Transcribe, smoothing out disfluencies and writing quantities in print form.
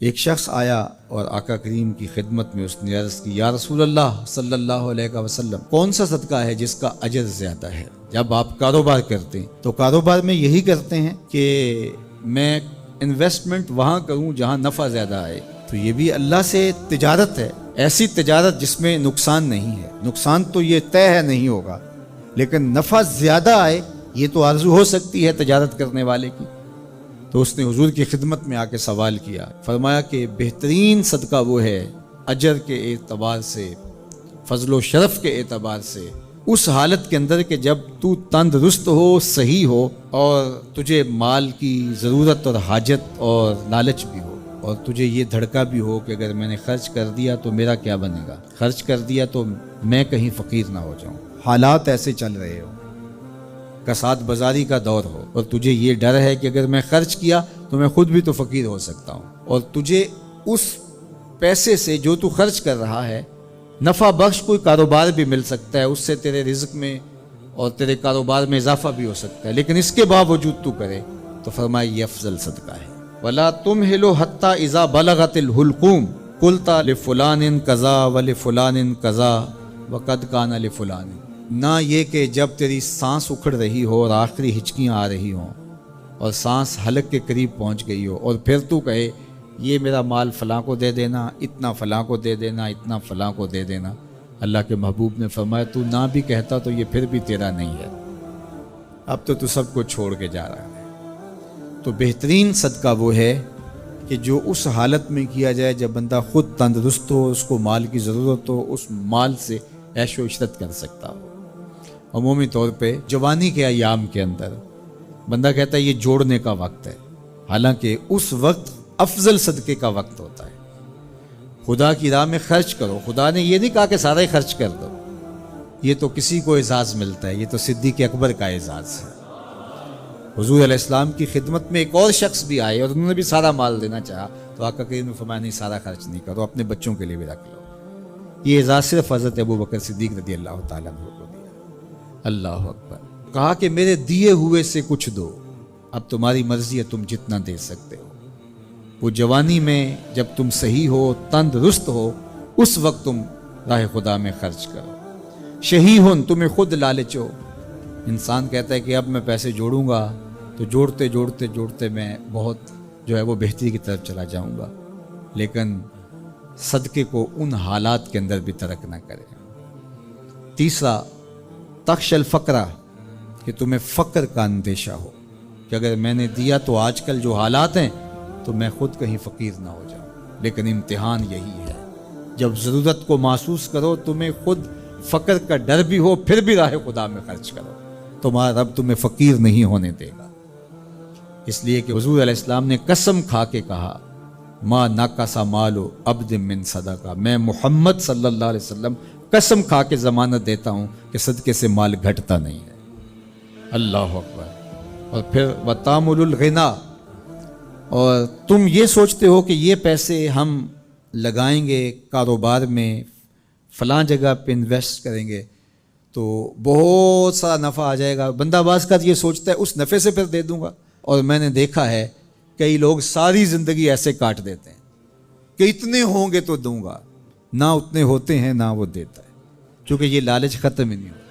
ایک شخص آیا اور آقا کریم کی خدمت میں اس نے عرض کی، یا رسول اللہ صلی اللہ علیہ وسلم، کون سا صدقہ ہے جس کا اجر زیادہ ہے؟ جب آپ کاروبار کرتے ہیں تو کاروبار میں یہی کرتے ہیں کہ میں انویسٹمنٹ وہاں کروں جہاں نفع زیادہ آئے، تو یہ بھی اللہ سے تجارت ہے، ایسی تجارت جس میں نقصان نہیں ہے۔ نقصان تو یہ طے ہے نہیں ہوگا، لیکن نفع زیادہ آئے یہ تو آرزو ہو سکتی ہے تجارت کرنے والے کی۔ تو اس نے حضور کی خدمت میں آ کے سوال کیا، فرمایا کہ بہترین صدقہ وہ ہے اجر کے اعتبار سے، فضل و شرف کے اعتبار سے، اس حالت کے اندر کہ جب تو تندرست ہو، صحیح ہو، اور تجھے مال کی ضرورت اور حاجت اور لالچ بھی ہو، اور تجھے یہ دھڑکا بھی ہو کہ اگر میں نے خرچ کر دیا تو میرا کیا بنے گا، خرچ کر دیا تو میں کہیں فقیر نہ ہو جاؤں، حالات ایسے چل رہے ہو، کساد بازاری کا دور ہو، اور تجھے یہ ڈر ہے کہ اگر میں خرچ کیا تو میں خود بھی تو فقیر ہو سکتا ہوں، اور تجھے اس پیسے سے جو تو خرچ کر رہا ہے نفع بخش کوئی کاروبار بھی مل سکتا ہے، اس سے تیرے رزق میں اور تیرے کاروبار میں اضافہ بھی ہو سکتا ہے، لیکن اس کے باوجود تو کرے، تو فرمایا یہ افضل صدقہ ہے۔ وَلَا تُمْهِلُ حَتَّى إِذَا بَلَغَتِ الْحُلْقُومَ قُلْتَ لِفُلَانٍ كَذَا وَلِفُلَانٍ كَذَا وَقَدْ كَانَ لِفُلَانٍ، نہ یہ کہ جب تیری سانس اکھڑ رہی ہو اور آخری ہچکیاں آ رہی ہوں اور سانس حلق کے قریب پہنچ گئی ہو، اور پھر تو کہے یہ میرا مال فلاں کو دے دینا، اتنا فلاں کو دے دینا، اتنا فلاں کو دے دینا۔ اللہ کے محبوب نے فرمایا تو نہ بھی کہتا تو یہ پھر بھی تیرا نہیں ہے، اب تو سب کو چھوڑ کے جا رہا ہے۔ تو بہترین صدقہ وہ ہے کہ جو اس حالت میں کیا جائے جب بندہ خود تندرست ہو، اس کو مال کی ضرورت ہو، اس مال سے عیش و عشرت کر سکتا ہو۔ عمومی طور پہ جوانی کے ایام کے اندر بندہ کہتا ہے یہ جوڑنے کا وقت ہے، حالانکہ اس وقت افضل صدقے کا وقت ہوتا ہے۔ خدا کی راہ میں خرچ کرو، خدا نے یہ نہیں کہا کہ سارا ہی خرچ کر دو، یہ تو کسی کو اعزاز ملتا ہے، یہ تو صدیق اکبر کا اعزاز ہے۔ حضور علیہ السلام کی خدمت میں ایک اور شخص بھی آئے اور انہوں نے بھی سارا مال دینا چاہا، تو آقا کریم نے فرمایا نہیں، سارا خرچ نہیں کرو، اپنے بچوں کے لیے بھی رکھ لو۔ یہ اعزاز صرف حضرت ابوبکر صدیق رضی اللہ تعالیٰ عنہ کو دیا۔ اللہ اکبر۔ کہا کہ میرے دیے ہوئے سے کچھ دو، اب تمہاری مرضی ہے، تم جتنا دے سکتے ہو۔ وہ جوانی میں جب تم صحیح ہو، تندرست ہو، اس وقت تم راہ خدا میں خرچ کرو۔ شہیہن، تمہیں خود لالچ ہو، انسان کہتا ہے کہ اب میں پیسے جوڑوں گا تو جوڑتے جوڑتے جوڑتے میں بہت جو ہے وہ بہتری کی طرف چلا جاؤں گا، لیکن صدقے کو ان حالات کے اندر بھی ترک نہ کرے۔ تیسرا، تخش الفقرہ، کہ تمہیں فقر کا اندیشہ ہو کہ اگر میں نے دیا تو آج کل جو حالات ہیں تو میں خود کہیں فقیر نہ ہو جاؤں، لیکن امتحان یہی ہے جب ضرورت کو محسوس کرو، تمہیں خود فقر کا ڈر بھی ہو، پھر بھی راہ خدا میں خرچ کرو، تمہارا رب تمہیں فقیر نہیں ہونے دے گا۔ اس لیے کہ حضور علیہ السلام نے قسم کھا کے کہا، ما نقص مال عبد من صدقہ، میں محمد صلی اللہ علیہ وسلم قسم کھا کے ضمانت دیتا ہوں کہ صدقے سے مال گھٹتا نہیں ہے۔ اللہ اکبر۔ اور پھر وَتَامُلُ الْغِنَا، اور تم یہ سوچتے ہو کہ یہ پیسے ہم لگائیں گے کاروبار میں، فلاں جگہ پہ انویسٹ کریں گے تو بہت سارا نفع آ جائے گا، بندہ بعض کا یہ سوچتا ہے اس نفع سے پھر دے دوں گا۔ اور میں نے دیکھا ہے کئی لوگ ساری زندگی ایسے کاٹ دیتے ہیں کہ اتنے ہوں گے تو دوں گا، نہ اتنے ہوتے ہیں نہ وہ دیتا ہے، کیونکہ یہ لالچ ختم ہی نہیں ہوتا۔